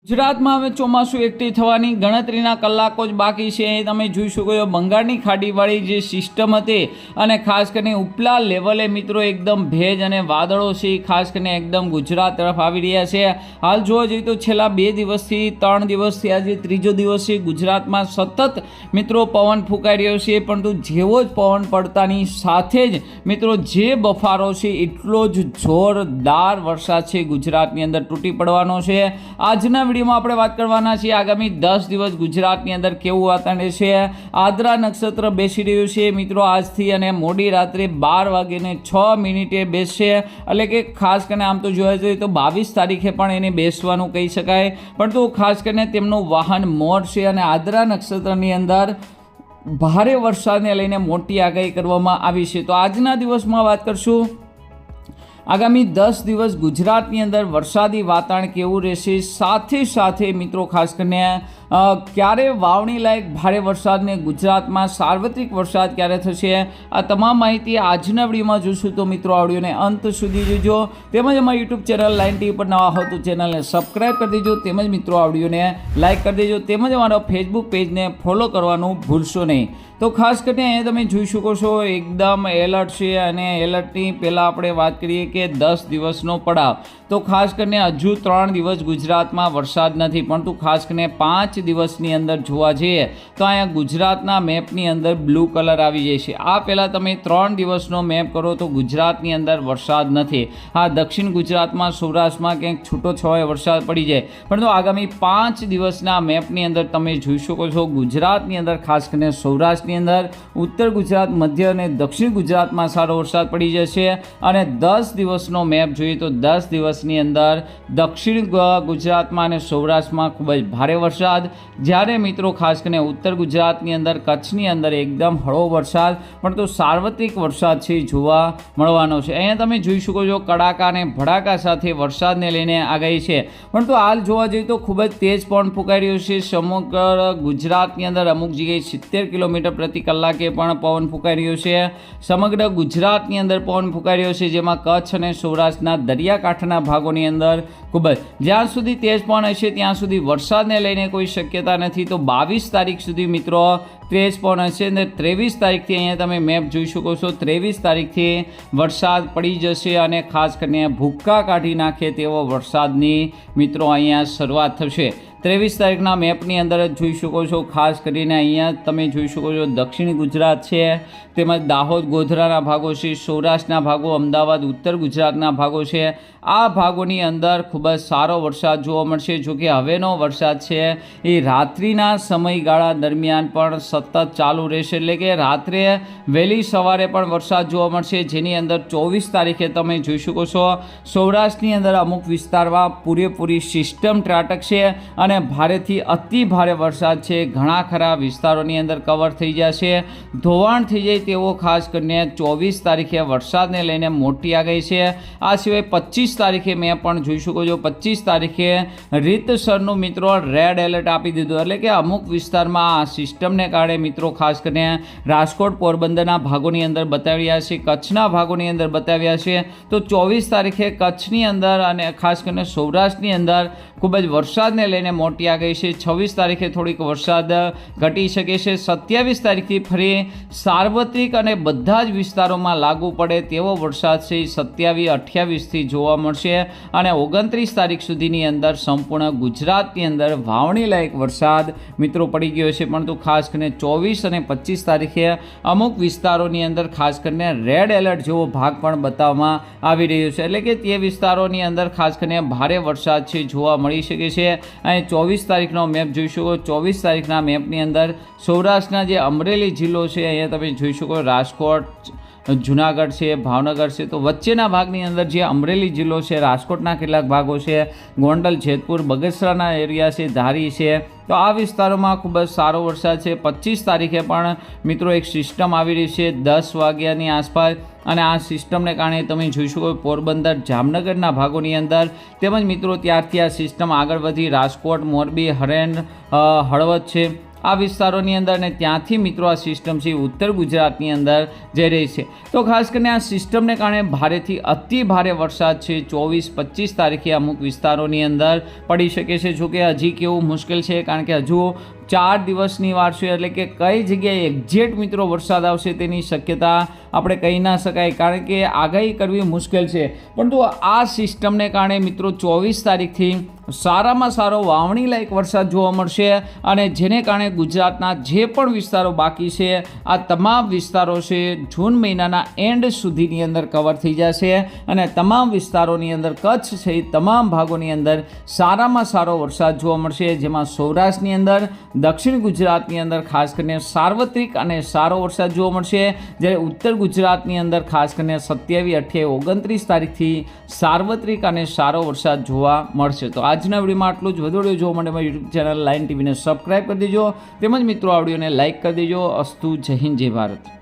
ગુજરાતમાં હવે ચોમાસું એક્ટિવ થવાની ગણતરીના કલાકો જ બાકી છે। અહીં તમે જોઈ શકો છો બંગાળની ખાડીવાળી જે સિસ્ટમ હતી અને ખાસ કરીને ઉપલા લેવલે મિત્રો એકદમ ભેજ અને વાદળો છે ખાસ કરીને એકદમ ગુજરાત તરફ આવી રહ્યા છે। હાલ જોવા જઈએ તો છેલ્લા 2 દિવસથી 3 દિવસથી આજે ત્રીજો દિવસ છે ગુજરાતમાં સતત મિત્રો પવન ફૂંકાઈ રહ્યો છે, પરંતુ જેવો જ પવન પડતાની સાથે જ મિત્રો જે બફારો છે એટલો જ જોરદાર વરસાદ છે ગુજરાતની અંદર તૂટી પડવાનો છે। આજના વિડીયોમાં આપણે વાત કરવાના છીએ આગામી 10 દિવસ ગુજરાતની અંદર કેવું વાતાવરણ છે। આદ્રા નક્ષત્ર બેસી રહ્યું છે મિત્રો આજથી અને મોડી રાત્રે 12:06 બેસશે, એટલે કે ખાસ કરીને આમ તો જોવા જઈએ તો 22 તારીખે પણ એને બેસવાનું કહી શકાય, પરંતુ ખાસ કરીને તેમનું વાહન મોર છે અને આદ્રા નક્ષત્રની અંદર ભારે વરસાદને લઈને મોટી આગાહી કરવામાં આવી છે। તો આજના દિવસમાં વાત કરશું આગામી 10 દિવસ ગુજરાતની અંદર વરસાદી વાતાવરણ કેવું રહેશે, સાથે મિત્રો ખાસ કરીને ક્યારે વાવણી લાયક ભારે વરસાદને ગુજરાતમાં સાર્વત્રિક વરસાદ ક્યારે થશે, આ તમામ માહિતી આજના વિડીયોમાં જોઈશું। તો મિત્રો આ વિડીયોને અંત સુધી જોજો, તેમજ અમારી યુટ્યુબ ચેનલ લાઇન ટીવી પર નવા હો તો ચેનલને સબસ્ક્રાઈબ કરી દેજો, તેમજ મિત્રો આ વિડીયોને લાઇક કરી દેજો, તેમજ અમારા ફેસબુક પેજને ફોલો કરવાનું ભૂલશો નહીં। તો ખાસ કરીને અહીંયા તમે જોઈ શકો છો એકદમ એલર્ટ છે અને એલર્ટની પહેલાં આપણે વાત કરીએ કે 10 દિવસનો પડાવ, તો ખાસ કરીને હજુ 3 દિવસ ગુજરાતમાં વરસાદ નથી, પરંતુ ખાસ કરીને 5 દિવસની અંદર જોવા જઈએ તો અહીંયા ગુજરાતના મેપની અંદર બ્લુ કલર આવી જાય છે। આ પહેલાં તમે 3 દિવસનો મેપ કરો તો ગુજરાતની અંદર વરસાદ નથી। હા, દક્ષિણ ગુજરાતમાં સૌરાષ્ટ્રમાં ક્યાંક છૂટો છવાયો વરસાદ પડી જાય, પરંતુ આગામી 5 દિવસના મેપની અંદર તમે જોઈ શકો છો ગુજરાતની અંદર ખાસ કરીને સૌરાષ્ટ્ર અંદર ઉત્તર ગુજરાત, મધ્ય અને દક્ષિણ ગુજરાતમાં સારો વરસાદ પડી જશે। અને 10 દિવસનો મેપ જોઈએ તો 10 દિવસની અંદર દક્ષિણ ગુજરાતમાં અને સૌરાષ્ટ્રમાં ખૂબ જ ભારે વરસાદ, જ્યારે મિત્રો ખાસ કરીને ઉત્તર ગુજરાતની અંદર કચ્છની અંદર એકદમ હળવો વરસાદ, પણ તો સાર્વત્રિક વરસાદ છે જોવા મળવાનો છે। અહીંયા તમે જોઈ શકો છો કડાકા અને ભડાકા સાથે વરસાદને લઈને આગાહી છે, પરંતુ હાલ જોવા જઈએ તો ખૂબ જ તેજ પવન ફૂંકાઈ રહ્યો છે। સમગ્ર ગુજરાતની અંદર અમુક જગ્યાએ 70 કિલોમીટર પ્રતિ કલાકે પણ પવન ફૂંકાઈ રહ્યો છે। સમગ્ર ગુજરાતની અંદર પવન ફૂંકાઈ રહ્યો છે, જેમાં કચ્છ અને સૌરાષ્ટ્રના દરિયાકાંઠાના ભાગોની અંદર ખૂબ જ જ્યાં સુધી તેજ પવન હશે ત્યાં સુધી વરસાદને લઈને કોઈ શક્યતા નથી। તો 22 તારીખ સુધી મિત્રો તેજ પવન હશે અને 23 તારીખથી અહીંયા તમે મેપ જોઈ શકો છો 23 તારીખથી વરસાદ પડી જશે અને ખાસ કરીને ભૂક્કા કાઢી નાખે તેવો વરસાદની મિત્રો અહીંયા શરૂઆત થશે। 23 તારીખના મેપની અંદર જ જોઈ શકો છો, ખાસ કરીને અહીંયા તમે જોઈ શકો છો દક્ષિણ ગુજરાત છે, તેમજ દાહોદ ગોધરાના ભાગો છે, સૌરાષ્ટ્રના ભાગો, અમદાવાદ ઉત્તર ગુજરાતના ભાગો છે, આ ભાગોની અંદર ખૂબ જ સારો વરસાદ જોવા મળશે। જો કે હવેનો વરસાદ છે એ રાત્રિના સમયગાળા દરમિયાન પણ સતત ચાલુ રહેશે, એટલે કે રાત્રે વહેલી સવારે પણ વરસાદ જોવા મળશે, જેની અંદર 24 તારીખે તમે જોઈ શકો છો સૌરાષ્ટ્રની અંદર અમુક વિસ્તારમાં પૂરેપૂરી સિસ્ટમ ત્રાટકશે અને ભારેથી અતિ ભારે વરસાદ છે ઘણા ખરા વિસ્તારોની અંદર કવર થઈ જશે, ધોવાણ થઈ જાય તેવો ખાસ કરીને 24 તારીખે વરસાદને લઈને મોટી આગાહી છે। આ સિવાય 25 તારીખે મેં પણ જોઈ શકો છો 25 તારીખે રીતસરનું મિત્રો રેડ એલર્ટ આપી દીધું, એટલે કે અમુક વિસ્તારમાં આ સિસ્ટમને કારણે મિત્રો ખાસ કરીને રાજકોટ, પોરબંદરના ભાગોની અંદર બતાવ્યા છે, કચ્છના ભાગોની અંદર બતાવ્યા છે। તો 24 તારીખે કચ્છની અંદર અને ખાસ કરીને સૌરાષ્ટ્રની અંદર ખૂબ જ વરસાદને લઈને મોટી આગાહી છે। 26 તારીખે થોડીક વરસાદ ઘટી શકે છે। 27 તારીખથી ફરી સાર્વત્રિક અને બધા જ વિસ્તારોમાં લાગુ પડે તેવો વરસાદ છે 27-28થી જોવા મળશે અને 29 તારીખ સુધીની અંદર સંપૂર્ણ ગુજરાતની અંદર વાવણી લાયક વરસાદ મિત્રો પડી ગયો છે, પરંતુ ખાસ કરીને 24 અને 25 તારીખે અમુક વિસ્તારોની અંદર ખાસ કરીને રેડ એલર્ટ જેવો ભાગ પણ બતાવવામાં આવી રહ્યો છે, એટલે કે તે વિસ્તારોની અંદર ખાસ કરીને ભારે વરસાદ છે જોવા મળી શકે છે। અહીં 24 તારીખનો મેપ જોઈ શકો, 24 તારીખના મેપની અંદર સૌરાષ્ટ્રના જે અમરેલી જિલ્લો છે અહીંયા તમે જોઈ શકો રાજકોટ, જુનાગઢ છે, ભાવનગર છે, તો વચ્ચેના ભાગની અંદર જે અમરેલી જિલ્લો છે, રાજકોટના કેટલાક ભાગો છે, ગોંડલ, જેતપુર, બગસરાના એરિયા છે, ધારી છે, તો આ વિસ્તારોમાં ખૂબ જ સારો વરસાદ છે। 25 તારીખે પણ મિત્રો એક સિસ્ટમ આવી રહી છે 10 વાગ્યાની આસપાસ, અને આ સિસ્ટમને કારણે તમે જોઈ શકો પોરબંદર, જામનગરના ભાગોની અંદર, તેમજ મિત્રો ત્યારથી આ સિસ્ટમ આગળ વધી રાજકોટ, મોરબી, હરેન, હળવદ છે, આ વિસ્તારોની અંદર, અને ત્યાંથી મિત્રો આ સિસ્ટમ છે ઉત્તર ગુજરાતની અંદર જઈ રહી છે. તો ખાસ કરીને આ સિસ્ટમને કારણે ભારેથી અતિ ભારે વરસાદ છે 24-25 તારીખે અમુક વિસ્તારોની અંદર પડી શકે છે. જો કે હજી કેવું મુશ્કેલ છે, કારણ કે હજુ 4 દિવસની વાર છે, એટલે કે કઈ જગ્યાએ એક્ઝેક્ટ મિત્રો વરસાદ આવશે તેની શક્યતા આપણે કહી ના શકાય, કારણ કે આગાહી કરવી મુશ્કેલ છે. પરંતુ આ સિસ્ટમને કારણે મિત્રો 24 તારીખથી સારામાં સારો વાવણી લાયક વરસાદ જોવા મળશે, અને જેને કારણે ગુજરાતના જે પણ વિસ્તારો બાકી છે આ તમામ વિસ્તારો છે જૂન મહિનાના એન્ડ સુધીની અંદર કવર થઈ જશે, અને તમામ વિસ્તારોની અંદર કચ્છ સહિત તમામ ભાગોની અંદર સારામાં સારો વરસાદ જોવા મળશે, જેમાં સૌરાષ્ટ્રની અંદર, દક્ષિણ ગુજરાતની અંદર ખાસ કરીને સાર્વત્રિક અને સારો વરસાદ જોવા મળશે, જ્યારે ઉત્તર ગુજરાતની અંદર ખાસ કરીને 27, 28, 29 તારીખથી સાર્વત્રિક અને સારો વરસાદ જોવા મળશે. તો આજના વિડીયોમાં આટલું જ. વધુ વિડીયો જોવા માટે મારી યુટ્યુબ ચેનલ લાઇન ટીવીને સબસ્ક્રાઈબ કરી દેજો, તેમજ મિત્રો આ વિડીયોને લાઇક કરી દેજો. અસ્તુ. જય હિન્દ, જય ભારત.